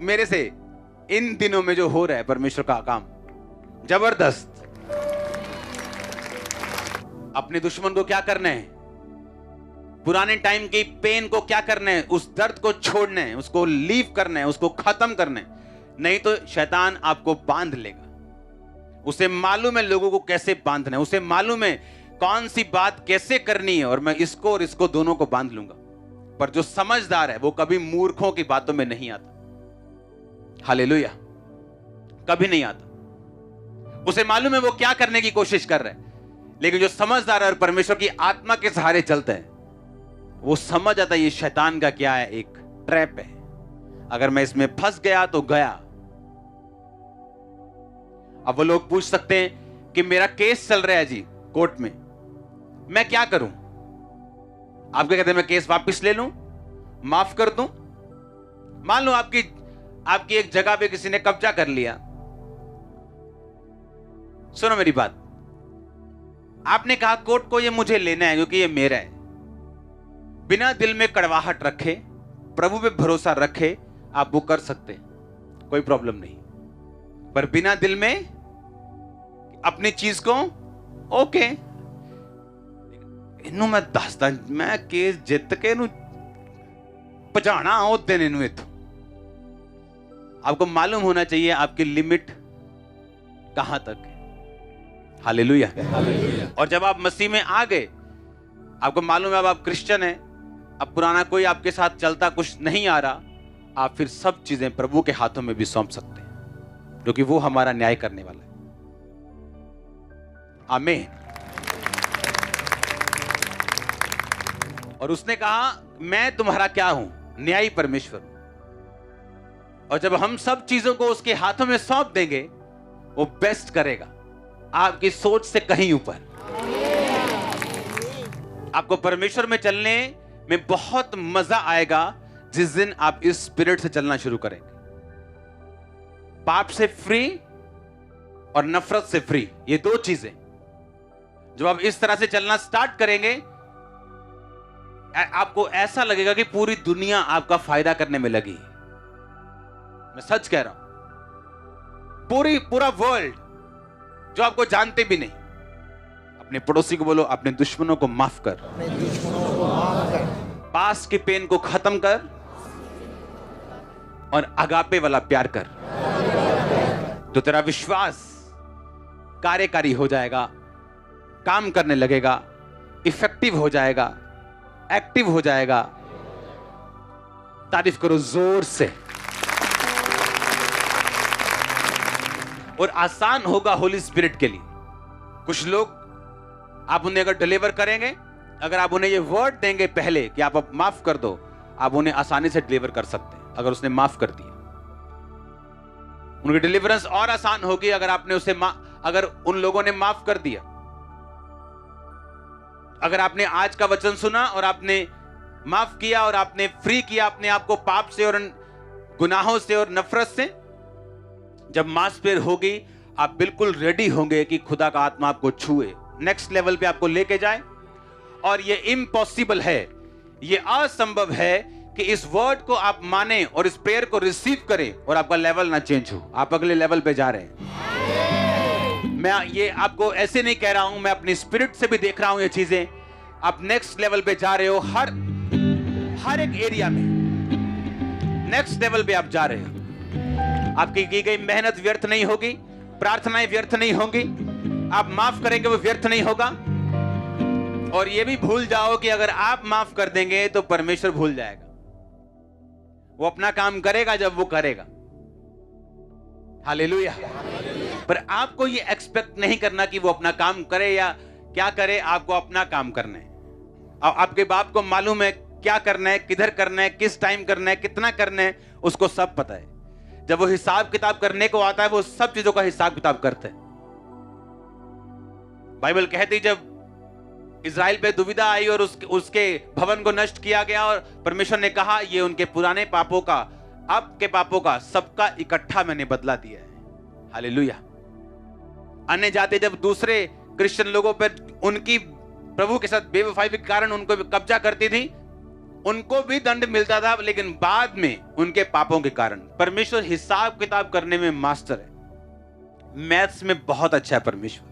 मेरे से इन दिनों में जो हो रहा है परमेश्वर का काम जबरदस्त। अपने दुश्मन को क्या करना है, पुराने टाइम की पेन को क्या करना है, उस दर्द को छोड़ना है, उसको लीव करना है, उसको खत्म करना है। नहीं तो शैतान आपको बांध लेगा। उसे मालूम है लोगों को कैसे बांधना है, उसे मालूम है कौन सी बात कैसे करनी है, और मैं इसको और इसको दोनों को बांध लूंगा। पर जो समझदार है वो कभी मूर्खों की बातों में नहीं आता। हालेलुया, कभी नहीं आता। उसे मालूम है वो क्या करने की कोशिश कर रहा है, लेकिन जो समझदार है और परमेश्वर की आत्मा के सहारे चलता है, वो समझ आता है ये शैतान का क्या है, एक ट्रैप है। अगर मैं इसमें फंस गया तो गया। अब वो लोग पूछ सकते हैं कि मेरा केस चल रहा है जी कोर्ट में, मैं क्या करूं? आप क्या कहते हैं, मैं केस वापस ले लूं, माफ कर दूं? मान लो आपकी एक जगह पे किसी ने कब्जा कर लिया। सुनो मेरी बात, आपने कहा कोर्ट को ये मुझे लेना है क्योंकि ये मेरा है। बिना दिल में कड़वाहट रखे, प्रभु पे भरोसा रखे, आप वो कर सकते हैं, कोई प्रॉब्लम नहीं। पर बिना दिल में अपनी चीज को ओके इनू मैं दसदा, मैं केस जित के इनू भजाना उस दिन इनू इथों। आपको मालूम होना चाहिए आपकी लिमिट कहां तक है। हालेलुया। और जब आप मसीह में आ गए, आपको मालूम है अब आप क्रिश्चियन हैं, अब पुराना कोई आपके साथ चलता कुछ नहीं आ रहा, आप फिर सब चीजें प्रभु के हाथों में भी सौंप सकते हैं, क्योंकि वो हमारा न्याय करने वाला है। आमीन। और उसने कहा मैं तुम्हारा क्या हूं, न्यायी परमेश्वर। और जब हम सब चीजों को उसके हाथों में सौंप देंगे, वो बेस्ट करेगा, आपकी सोच से कहीं ऊपर। आपको परमेश्वर में चलने में बहुत मजा आएगा जिस दिन आप इस स्पिरिट से चलना शुरू करेंगे। पाप से फ्री और नफरत से फ्री, ये दो चीजें जब आप इस तरह से चलना स्टार्ट करेंगे, आपको ऐसा लगेगा कि पूरी दुनिया आपका फायदा करने में लगी। मैं सच कह रहा हूं, पूरा वर्ल्ड जो आपको जानते भी नहीं। अपने पड़ोसी को बोलो अपने दुश्मनों को माफ कर, पास की पेन को खत्म कर और अगापे वाला प्यार कर, तो तेरा विश्वास कार्यकारी हो जाएगा, काम करने लगेगा, इफेक्टिव हो जाएगा, एक्टिव हो जाएगा। तारीफ करो जोर से। और आसान होगा होली स्पिरिट के लिए। कुछ लोग आप उन्हें अगर डिलीवर करेंगे, अगर आप उन्हें ये वर्ड देंगे पहले कि आप माफ कर दो, आप उन्हें आसानी से डिलीवर कर सकते हैं। अगर उसने माफ कर दिया, उनकी डिलीवरेंस और आसान होगी। अगर आपने अगर उन लोगों ने माफ कर दिया, अगर आपने आज का वचन सुना और आपने माफ किया और आपने फ्री किया अपने आप को पाप से और गुनाहों से और नफरत से, जब मांसपेर होगी, आप बिल्कुल रेडी होंगे कि खुदा का आत्मा आपको छुए, नेक्स्ट लेवल पे आपको लेके जाए। और ये इम्पॉसिबल है, ये असंभव है कि इस वर्ड को आप माने और इस प्रेयर को रिसीव करें और आपका लेवल ना चेंज हो, आप अगले लेवल पे जा रहे हैं। मैं ये आपको ऐसे नहीं कह रहा हूं, मैं अपनी स्पिरिट से भी देख रहा हूं ये चीजें। आप नेक्स्ट लेवल पे जा रहे हो, हर एक एरिया में नेक्स्ट लेवल पे आप जा रहे हो। आपकी की गई मेहनत व्यर्थ नहीं होगी, प्रार्थनाएं व्यर्थ नहीं होंगी, आप माफ करेंगे वो व्यर्थ नहीं होगा। और ये भी भूल जाओ कि अगर आप माफ कर देंगे तो परमेश्वर भूल जाएगा, वो अपना काम करेगा जब वो करेगा। हालेलुया। पर आपको ये एक्सपेक्ट नहीं करना कि वो अपना काम करे या क्या करे, आपको अपना काम करना है। आपके बाप को मालूम है क्या करना है, किधर करना है, किस टाइम करना है, कितना करना है, उसको सब पता है। जब वो हिसाब किताब करने को आता है, वो सब चीजों का हिसाब किताब करता है। बाइबल कहती जब इज़राइल पे दुविधा आई और उसके भवन को नष्ट किया गया और परमेश्वर ने कहा ये उनके पुराने पापों का, अब के पापों का, सबका इकट्ठा मैंने बदला दिया है। हालेलुया। अन्य जाति जब दूसरे क्रिश्चियन लोगों पर उनकी प्रभु के साथ बेवफाई के कारण उनको कब्जा करती थी, उनको भी दंड मिलता था, लेकिन बाद में उनके पापों के कारण। परमेश्वर हिसाब किताब करने में मास्टर है, मैथ्स में बहुत अच्छा है परमेश्वर,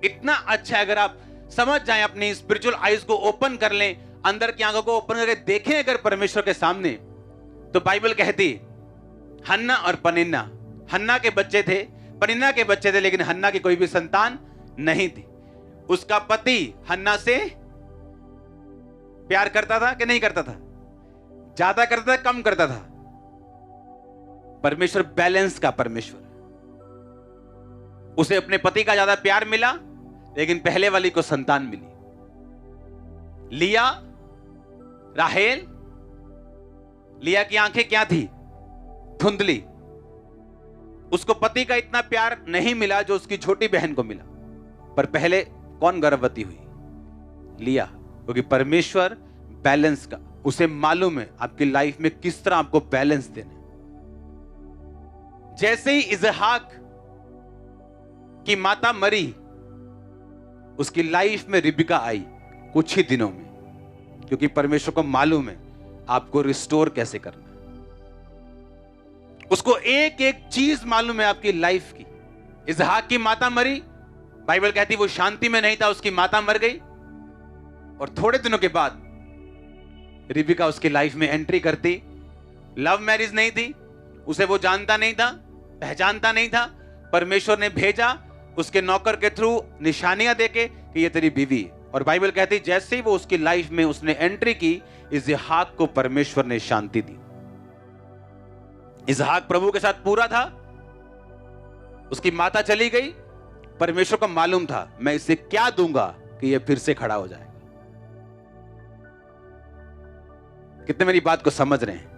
इतना अच्छा है। अगर आप समझ जाएं, अपनी स्पिरिचुअल आईज को ओपन कर लें, अंदर की आंखों को ओपन करके देखें अगर परमेश्वर के सामने, तो बाइबल कहती हन्ना और पनिन्ना, हन्ना के बच्चे थे, पनिन्ना के बच्चे थे, लेकिन हन्ना की कोई भी संतान नहीं थी। उसका पति हन्ना से प्यार करता था कि नहीं करता था? ज्यादा करता था, कम करता था? परमेश्वर बैलेंस का परमेश्वर, उसे अपने पति का ज्यादा प्यार मिला, लेकिन पहले वाली को संतान मिली। लिया, राहेल, लिया की आंखें क्या थी? धुंधली। उसको पति का इतना प्यार नहीं मिला जो उसकी छोटी बहन को मिला। पर पहले कौन गर्भवती हुई? लिया, क्योंकि परमेश्वर बैलेंस का, उसे मालूम है आपकी लाइफ में किस तरह आपको बैलेंस देना। जैसे ही इजहाक की माता मरी, उसकी लाइफ में रिबिका आई कुछ ही दिनों में, क्योंकि परमेश्वर को मालूम है आपको रिस्टोर कैसे करना है। उसको एक एक चीज मालूम है आपकी लाइफ की। इजहाक की माता मरी, बाइबल कहती वो शांति में नहीं था, उसकी माता मर गई, और थोड़े दिनों के बाद रिबिका उसकी लाइफ में एंट्री करती। लव मैरिज नहीं थी, उसे वो जानता नहीं था, पहचानता नहीं था। परमेश्वर ने भेजा उसके नौकर के थ्रू निशानियां देके कि ये तेरी बीवी है। और बाइबल कहती जैसे ही वो उसकी लाइफ में उसने एंट्री की, इजहाक को परमेश्वर ने शांति दी। इजहाक प्रभु के साथ पूरा था, उसकी माता चली गई, परमेश्वर को मालूम था मैं इसे क्या दूंगा कि ये फिर से खड़ा हो जाएगा। कितने मेरी बात को समझ रहे हैं?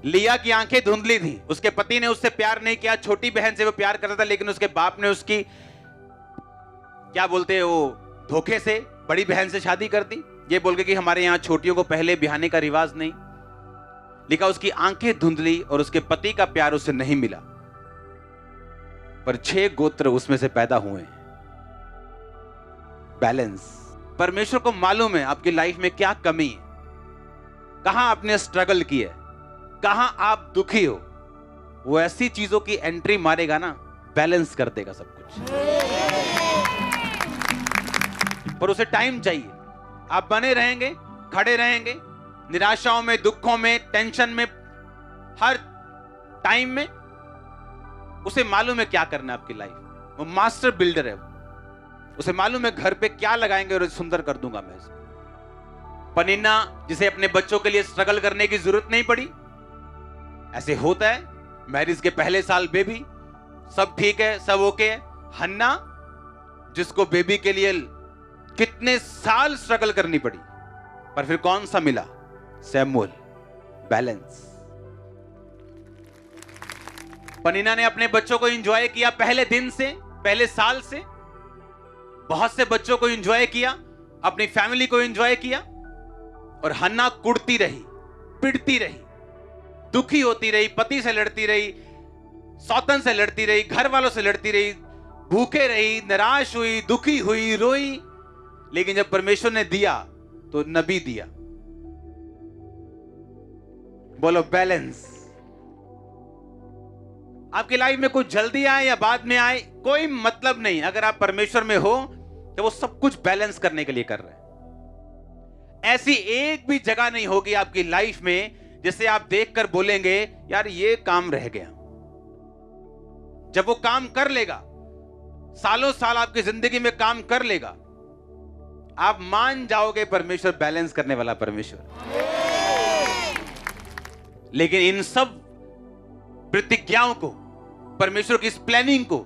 लिया की आंखें धुंधली थी, उसके पति ने उससे प्यार नहीं किया, छोटी बहन से वो प्यार करता था, लेकिन उसके बाप ने उसकी क्या बोलते हैं वो धोखे से बड़ी बहन से शादी कर दी, ये बोल के कि हमारे यहाँ छोटियों को पहले बिहाने का रिवाज नहीं। लिखा उसकी आंखें धुंधली और उसके पति का प्यार उसे नहीं मिला, पर 6 गोत्र उसमें से पैदा हुए। बैलेंस। परमेश्वर को मालूम है आपकी लाइफ में क्या कमी है, कहां आपने स्ट्रगल किया है, कहां आप दुखी हो। वो ऐसी चीजों की एंट्री मारेगा ना, बैलेंस कर देगा सब कुछ, पर उसे टाइम चाहिए। आप बने रहेंगे, खड़े रहेंगे, निराशाओं में, दुखों में, टेंशन में, हर टाइम में। उसे मालूम है क्या करना है आपकी लाइफ में। वो मास्टर बिल्डर है, उसे मालूम है घर पे क्या लगाएंगे और सुंदर कर दूंगा मैं इसको। पनिन्ना जिसे अपने बच्चों के लिए स्ट्रगल करने की जरूरत नहीं पड़ी, ऐसे होता है। मैरिज के पहले साल बेबी, सब ठीक है, सब ओके है। हन्ना जिसको बेबी के लिए कितने साल स्ट्रगल करनी पड़ी, पर फिर कौन सा मिला? सैमुअल। बैलेंस। पनिन्ना ने अपने बच्चों को एंजॉय किया पहले दिन से, पहले साल से। बहुत से बच्चों को एंजॉय किया, अपनी फैमिली को एंजॉय किया। और हन्ना कुड़ती रही, पिटती रही, दुखी होती रही, पति से लड़ती रही, सौतन से लड़ती रही, घर वालों से लड़ती रही, भूखे रही, निराश हुई, दुखी हुई, रोई। लेकिन जब परमेश्वर ने दिया तो नबी दिया। बोलो बैलेंस। आपकी लाइफ में कुछ जल्दी आए या बाद में आए, कोई मतलब नहीं। अगर आप परमेश्वर में हो तो वो सब कुछ बैलेंस करने के लिए कर रहे हैं। ऐसी एक भी जगह नहीं होगी आपकी लाइफ में जिसे आप देखकर बोलेंगे यार ये काम रह गया। जब वो काम कर लेगा, सालों साल आपकी जिंदगी में काम कर लेगा, आप मान जाओगे परमेश्वर बैलेंस करने वाला परमेश्वर। लेकिन इन सब प्रतिज्ञाओं को, परमेश्वर की इस प्लानिंग को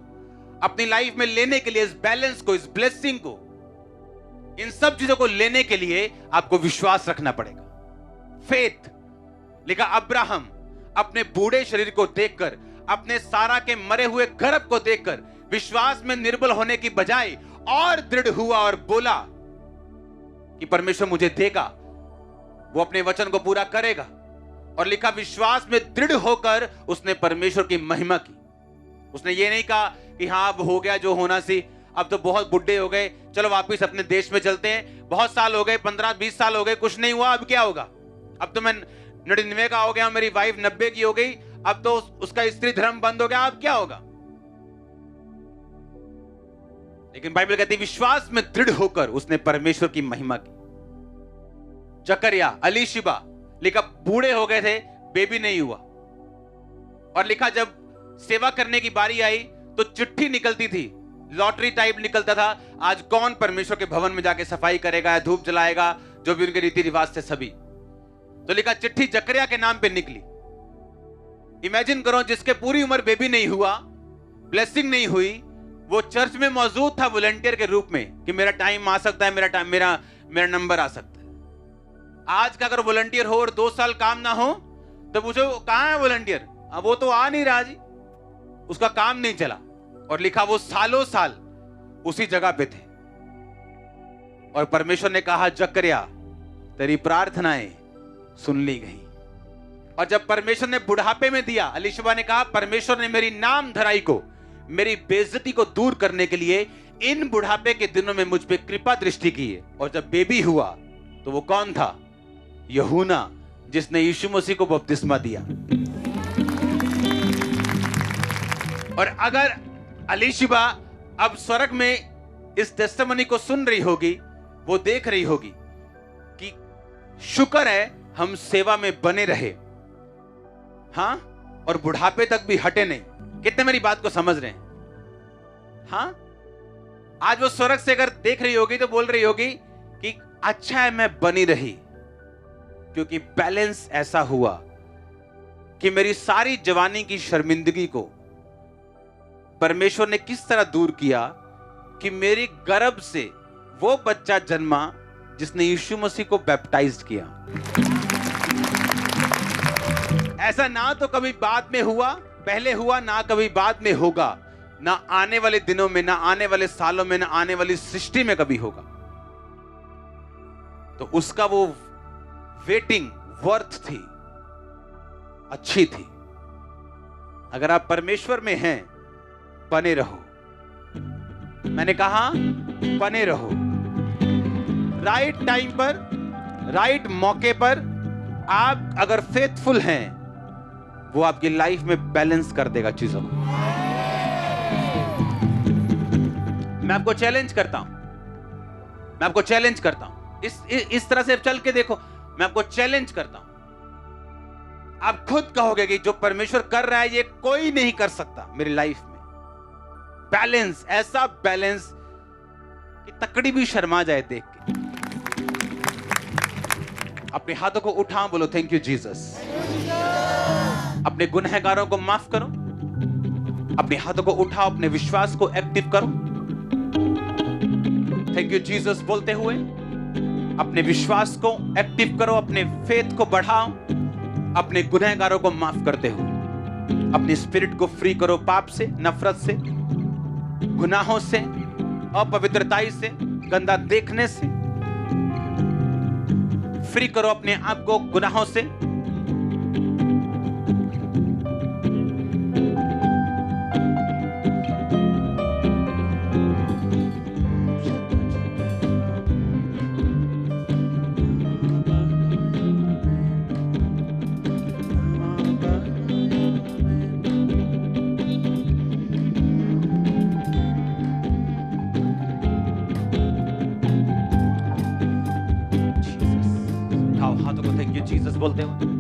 अपनी लाइफ में लेने के लिए, इस बैलेंस को, इस ब्लेसिंग को, इन सब चीजों को लेने के लिए आपको विश्वास रखना पड़ेगा। फेथ। लिखा अब्राहम अपने बूढ़े शरीर को देखकर, अपने सारा के मरे हुए गर्भ को देखकर विश्वास में निर्बल होने की बजाय और दृढ़ हुआ और बोला कि परमेश्वर मुझे देगा, वो अपने वचन को पूरा करेगा। और लिखा विश्वास में दृढ़ होकर उसने परमेश्वर की महिमा की। उसने ये नहीं कहा कि हाँ अब हो गया जो होना सी, अब तो बहुत बुढ़े हो गए, चलो वापिस अपने देश में चलते हैं, बहुत साल हो गए, 15-20 साल हो गए, कुछ नहीं हुआ, अब क्या होगा? अब तो मैं 99 का हो गया, मेरी वाइफ 90 की हो गई, अब तो उसका स्त्री धर्म बंद हो गया, अब क्या होगा? लेकिन बाइबल कहती है विश्वास में दृढ़ होकर उसने परमेश्वर की महिमा की। जकरिया, अलीशिबा, लिखा बूढ़े हो गए थे, बेबी नहीं हुआ। और लिखा जब सेवा करने की बारी आई तो चिट्ठी निकलती थी, लॉटरी टाइप निकलता था, आज कौन परमेश्वर के भवन में जाके सफाई करेगा, धूप जलाएगा, जो भी उनके रीति रिवाज थे सभी। तो लिखा चिट्ठी जकरिया के नाम पे निकली। इमेजिन करो, जिसके पूरी उम्र बेबी नहीं हुआ, ब्लेसिंग नहीं हुई, वो चर्च में मौजूद था वॉलंटियर के रूप में कि मेरा टाइम आ सकता है, मेरा नंबर आ सकता है। आज का अगर वॉलंटियर हो और 2 साल काम ना हो तो पूछो कहां है वॉलंटियर? अब वो तो आ नहीं रहा जी, उसका काम नहीं चला। और लिखा वो सालों साल उसी जगह पे थे। और परमेश्वर ने कहा जकरिया तेरी प्रार्थनाएं सुन ली गई। और जब परमेश्वर ने बुढ़ापे में दिया, अलीशिबा ने कहा परमेश्वर ने मेरी नाम धराई को, मेरी बेइज्जती को दूर करने के लिए इन बुढ़ापे के दिनों में मुझ पे कृपा दृष्टि की है। और जब बेबी हुआ तो वो कौन था? यूहन्ना, जिसने यीशु मसीह को बपतिस्मा दिया। और अगर अलीशिबा अब स्वर्ग में इस टेस्टिमनी को सुन रही होगी, वो देख रही होगी कि शुक्र है हम सेवा में बने रहे, हाँ, और बुढ़ापे तक भी हटे नहीं। कितने मेरी बात को समझ रहे हैं? हाँ, आज वो स्वर्ग से अगर देख रही होगी तो बोल रही होगी कि अच्छा है मैं बनी रही, क्योंकि बैलेंस ऐसा हुआ कि मेरी सारी जवानी की शर्मिंदगी को परमेश्वर ने किस तरह दूर किया कि मेरी गर्भ से वो बच्चा जन्मा जिसने यीशु मसीह को बैप्टाइज्ड किया। ऐसा ना तो कभी बाद में हुआ, पहले हुआ, ना कभी बाद में होगा, ना आने वाले दिनों में, ना आने वाले सालों में, ना आने वाली सृष्टि में कभी होगा। तो उसका वो वेटिंग वर्थ थी, अच्छी थी। अगर आप परमेश्वर में हैं, बने रहो। मैंने कहा बने रहो। राइट टाइम पर, राइट मौके पर आप अगर फेथफुल हैं, वो आपकी लाइफ में बैलेंस कर देगा चीजों को। मैं आपको चैलेंज करता हूं, मैं आपको चैलेंज करता हूं, इस तरह से चल के देखो। मैं आपको चैलेंज करता हूं, आप खुद कहोगे कि जो परमेश्वर कर रहा है ये कोई नहीं कर सकता मेरी लाइफ में। बैलेंस, ऐसा बैलेंस कि तकड़ी भी शर्मा जाए देख के। अपने हाथों को उठाओ, बोलो थैंक यू जीसस। अपने गुनहगारों को माफ करो। अपने हाथों को उठाओ, अपने विश्वास को एक्टिव करो, थैंक यू जीसस बोलते हुए अपने विश्वास को एक्टिव करो, अपने फेथ को बढ़ाओ, अपने गुनहगारों को माफ करते हुए अपने स्पिरिट को फ्री करो पाप से, नफरत से, गुनाहों से, अपवित्रताई से, गंदा देखने से। फ्री करो अपने आप को गुनाहों से। हाथों को थैंक यू जीसस बोलते हुए